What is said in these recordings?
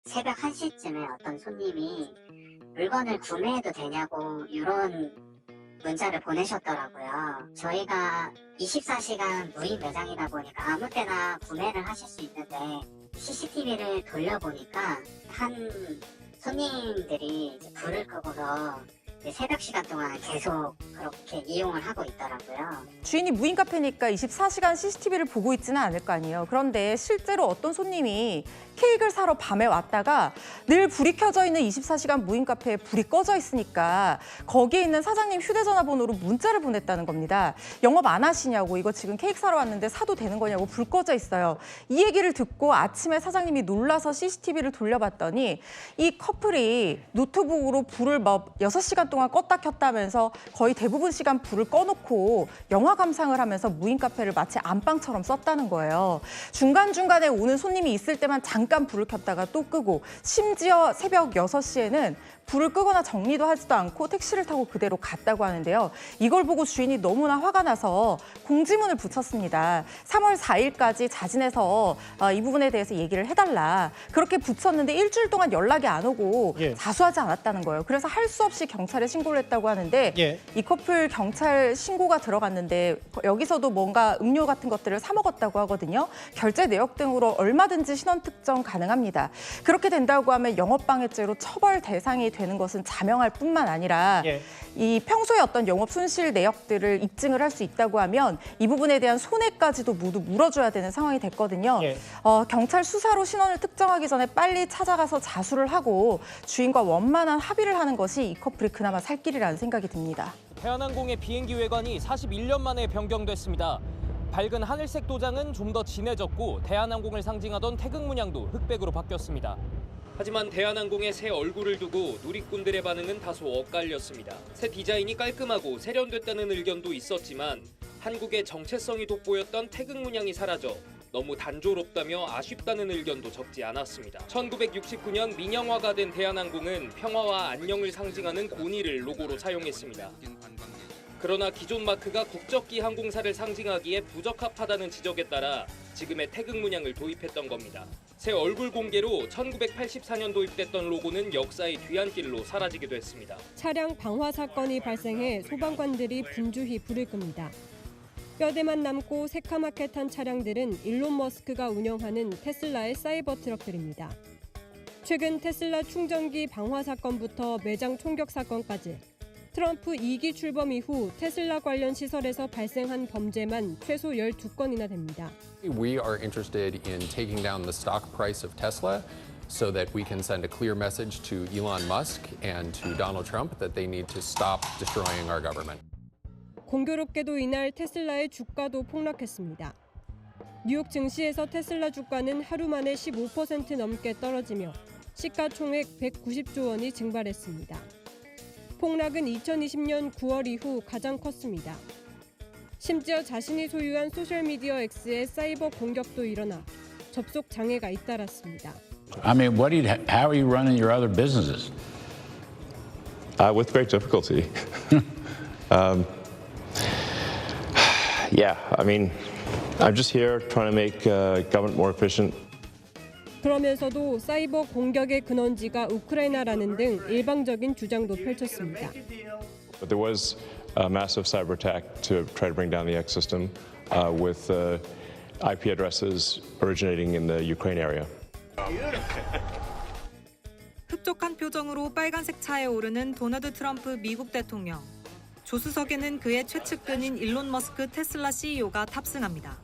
새벽 1시쯤에 어떤 손님이 물건을 구매해도 되냐고 이런 문자를 보내셨더라고요. 저희가 24시간 무인 매장이다 보니까 아무 때나 구매를 하실 수 있는데 CCTV를 돌려보니까 한 손님들이 이제 불을 끄고서 새벽 시간 동안 계속 그렇게 이용을 하고 있더라고요. 주인이 무인 카페니까 24시간 CCTV를 보고 있지는 않을 거 아니에요. 그런데 실제로 어떤 손님이 케이크를 사러 밤에 왔다가 늘 불이 켜져 있는 24시간 무인 카페에 불이 꺼져 있으니까 거기에 있는 사장님 휴대전화 번호로 문자를 보냈다는 겁니다. 영업 안 하시냐고, 이거 지금 케이크 사러 왔는데 사도 되는 거냐고, 불 꺼져 있어요. 이 얘기를 듣고 아침에 사장님이 놀라서 CCTV를 돌려봤더니 이 커플이 노트북으로 불을 6시간 동안 껐다 켰다 하면서 거의 대부분 시간 불을 꺼놓고 영화 감상을 하면서 무인 카페를 마치 안방처럼 썼다는 거예요. 중간중간에 오는 손님이 있을 때만 잠깐 불을 켰다가 또 끄고, 심지어 새벽 6시에는 불을 끄거나 정리도 하지도 않고 택시를 타고 그대로 갔다고 하는데요. 이걸 보고 주인이 너무나 화가 나서 공지문을 붙였습니다. 3월 4일까지 자진해서 이 부분에 대해서 얘기를 해달라. 그렇게 붙였는데 일주일 동안 연락이 안 오고 자수하지 않았다는 거예요. 그래서 할 수 없이 경찰에 신고를 했다고 하는데 이 커플 경찰 신고가 들어갔는데 여기서도 뭔가 음료 같은 것들을 사 먹었다고 하거든요. 결제 내역 등으로 얼마든지 신원 특정 가능합니다. 그렇게 된다고 하면 영업방해죄로 처벌 대상이 되는 것은 자명할 뿐만 아니라 이 평소에 어떤 영업 손실 내역들을 입증을 할 수 있다고 하면 이 부분에 대한 손해까지도 모두 물어줘야 되는 상황이 됐거든요. 경찰 수사로 신원을 특정하기 전에 빨리 찾아가서 자수를 하고 주인과 원만한 합의를 하는 것이 이 커플이 그나마 살 길이라는 생각이 듭니다. 대한항공의 비행기 외관이 41년 만에 변경됐습니다. 밝은 하늘색 도장은 좀 더 진해졌고 대한항공을 상징하던 태극 문양도 흑백으로 바뀌었습니다. 하지만 대한항공의 새 얼굴을 두고 누리꾼들의 반응은 다소 엇갈렸습니다. 새 디자인이 깔끔하고 세련됐다는 의견도 있었지만 한국의 정체성이 돋보였던 태극 문양이 사라져 너무 단조롭다며 아쉽다는 의견도 적지 않았습니다. 1969년 민영화가 된 대한항공은 평화와 안녕을 상징하는 고니를 로고로 사용했습니다. 그러나 기존 마크가 국적기 항공사를 상징하기에 부적합하다는 지적에 따라 지금의 태극 문양을 도입했던 겁니다. 새 얼굴 공개로 1984년 도입됐던 로고는 역사의 뒤안길로 사라지게 됐습니다. 차량 방화 사건이 발생해 소방관들이 분주히 불을 끕니다. 뼈대만 남고 새카맣게 탄 차량들은 일론 머스크가 운영하는 테슬라의 사이버 트럭들입니다. 최근 테슬라 충전기 방화 사건부터 매장 총격 사건까지 트럼프 2기 출범 이후 테슬라 관련 시설에서 발생한 범죄만 최소 12건이나 됩니다. We are interested in taking down the stock price of Tesla so that we can send a clear message to Elon Musk and to Donald Trump that they need to stop destroying our government. 공교롭게도 이날 테슬라의 주가도 폭락했습니다. 뉴욕 증시에서 테슬라 주가는 하루 만에 15% 넘게 떨어지며 시가총액 190조 원이 증발했습니다. 폭락은 2020년 9월 이후 가장 컸습니다. 심지어 자신이 소유한 소셜미디어 X의 사이버 공격도 일어나 접속 장애가 잇따랐습니다. I mean, how are you running your other businesses? With great difficulty. Yeah, I mean, I'm just here trying to make government more efficient. 그러면서도 사이버 공격의 근원지가 우크라이나라는 등 일방적인 주장도 펼쳤습니다. But there was a massive cyber attack to try to bring down the X system with IP addresses originating in the Ukraine area. 흡족한 표정으로 빨간색 차에 오르는 도널드 트럼프 미국 대통령. 조수석에는 그의 최측근인 일론 머스크 테슬라 CEO가 탑승합니다.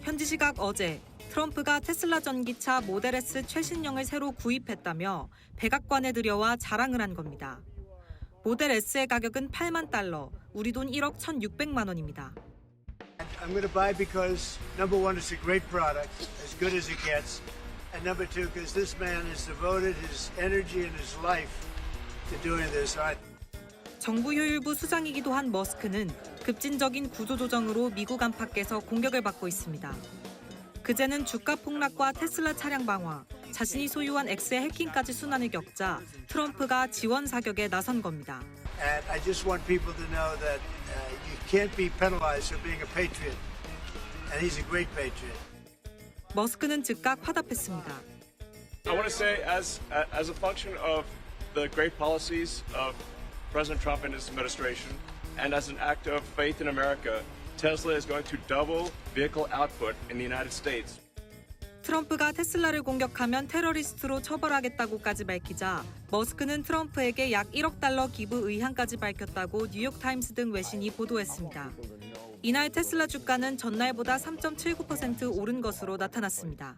현지 시각 어제 트럼프가 테슬라 전기차 모델 S 최신형을 새로 구입했다며 백악관에 들여와 자랑을 한 겁니다. 모델 S의 가격은 8만 달러, 우리 돈 1억 1,600만 원입니다. I'm going to buy because number one, it's a great product, as good as it gets, and number two, because this man has devoted his energy and his life to doing this. 정부 효율부 수장이기도 한 머스크는 급진적인 구조조정으로 미국 안팎에서 공격을 받고 있습니다. 그제는 주가 폭락과 테슬라 차량 방화, 자신이 소유한 X의 해킹까지 순환을 겪자 트럼프가 지원 사격에 나선 겁니다. And I just want people to know that you can't be penalized for being a patriot. And he's a great patriot. 머스크는 즉각 화답했습니다. I want to say, as a function of the great policies of President Trump and his administration, and as an act of faith in America, Tesla is going to double vehicle output in the United States. 트럼프가 테슬라를 공격하면 테러리스트로 처벌하겠다고까지 밝히자 머스크는 트럼프에게 약 1억 달러 기부 의향까지 밝혔다고 뉴욕타임스 등 외신이 보도했습니다. 이날 테슬라 주가는 전날보다 3.79% 오른 것으로 나타났습니다.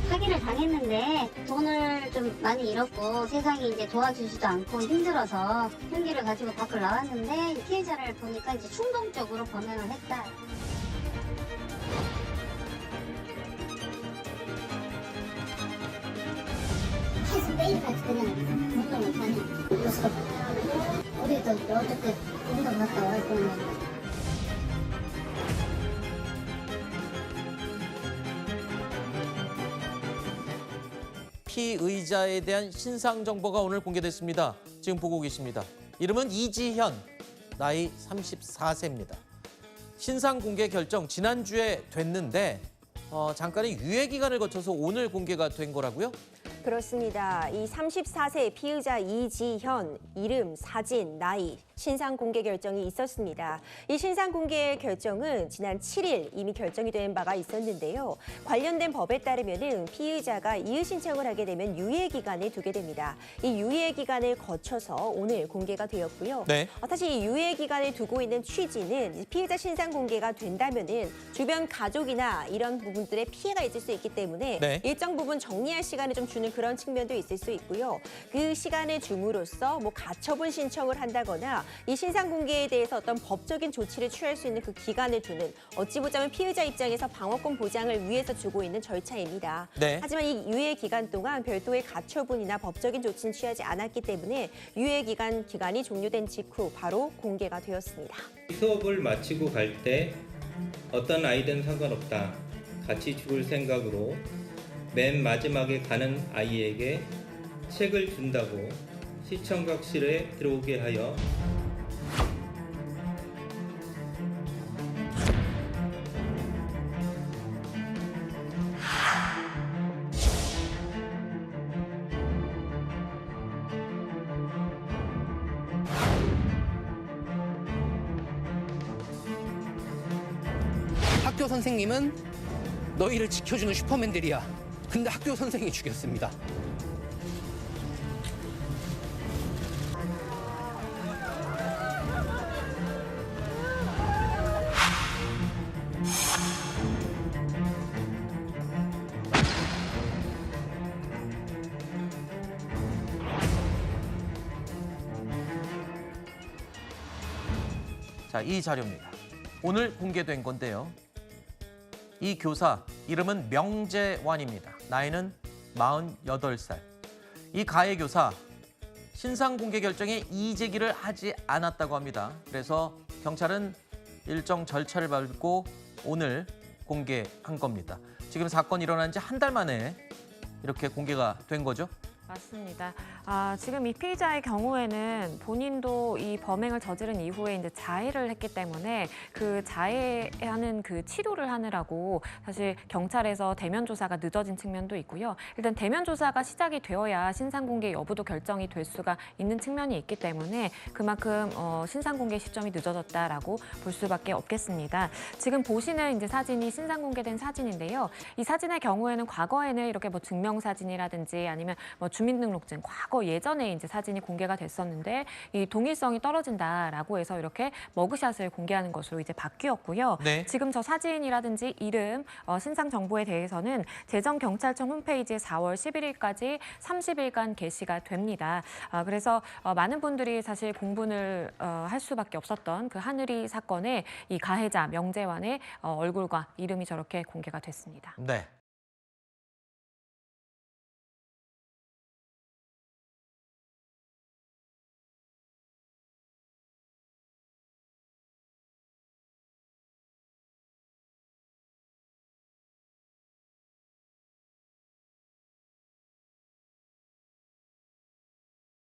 사기를 당했는데 돈을 좀 많이 잃었고 세상이 이제 도와주지도 않고 힘들어서 흉기를 가지고 밖을 나왔는데 이 피해자를 보니까 이제 충동적으로 범행을 했다. 계속 매일같이 그냥 운동을 다녀. 그래서 우리도 어저께 운동 갔다 왔더니 피의자에 대한 신상 정보가 오늘 공개됐습니다. 지금 보고 계십니다. 이름은 이지현, 나이 34세입니다. 신상 공개 결정 지난주에 됐는데 잠깐의 유예 기간을 거쳐서 오늘 공개가 된 거라고요? 그렇습니다. 이 34세 피의자 이지현, 이름, 사진, 나이, 신상 공개 결정이 있었습니다. 이 신상 공개 결정은 지난 7일 이미 결정이 된 바가 있었는데요. 관련된 법에 따르면은 피의자가 이의 신청을 하게 되면 유예 기간을 두게 됩니다. 이 유예 기간을 거쳐서 오늘 공개가 되었고요. 네. 사실 이 유예 기간을 두고 있는 취지는 피의자 신상 공개가 된다면은 주변 가족이나 이런 부분들의 피해가 있을 수 있기 때문에 네. 일정 부분 정리할 시간을 좀 주는 그런 측면도 있을 수 있고요. 그 시간을 줌으로써 뭐 가처분 신청을 한다거나 이 신상 공개에 대해서 어떤 법적인 조치를 취할 수 있는 그 기간을 두는 어찌 보자면 피의자 입장에서 방어권 보장을 위해서 주고 있는 절차입니다. 네. 하지만 이 유예 기간 동안 별도의 가처분이나 법적인 조치는 취하지 않았기 때문에 유예 기간이 종료된 직후 바로 공개가 되었습니다. 수업을 마치고 갈 때 어떤 아이든 상관없다. 같이 죽을 생각으로 맨 마지막에 가는 아이에게 책을 준다고 시청각실에 들어오게 하여 학교 선생님은 너희를 지켜주는 슈퍼맨들이야. 근데 학교 선생이 죽였습니다. 자, 이 자료입니다. 오늘 공개된 건데요. 이 교사 이름은 명재환입니다. 나이는 48살. 이 가해 교사 신상 공개 결정에 이의제기를 하지 않았다고 합니다. 그래서 경찰은 일정 절차를 밟고 오늘 공개한 겁니다. 지금 사건이 일어난 지 한 달 만에 이렇게 공개가 된 거죠? 맞습니다. 지금 이 피의자의 경우에는 본인도 이 범행을 저지른 이후에 이제 자해를 했기 때문에 그 자해하는 그 치료를 하느라고 사실 경찰에서 대면 조사가 늦어진 측면도 있고요. 일단 대면 조사가 시작이 되어야 신상 공개 여부도 결정이 될 수가 있는 측면이 있기 때문에 그만큼 신상 공개 시점이 늦어졌다라고 볼 수밖에 없겠습니다. 지금 보시는 이제 사진이 신상 공개된 사진인데요. 이 사진의 경우에는 과거에는 이렇게 뭐 증명사진이라든지 아니면 뭐 주민등록증, 과거 예전에 이제 사진이 공개가 됐었는데 이 동일성이 떨어진다라고 해서 이렇게 머그샷을 공개하는 것으로 이제 바뀌었고요. 네. 지금 저 사진이라든지 이름, 신상 정보에 대해서는 재정경찰청 홈페이지에 4월 11일까지 30일간 게시가 됩니다. 그래서 많은 분들이 사실 공분을 할 수밖에 없었던 그 하늘이 사건의 이 가해자 명재환의 얼굴과 이름이 저렇게 공개가 됐습니다. 네.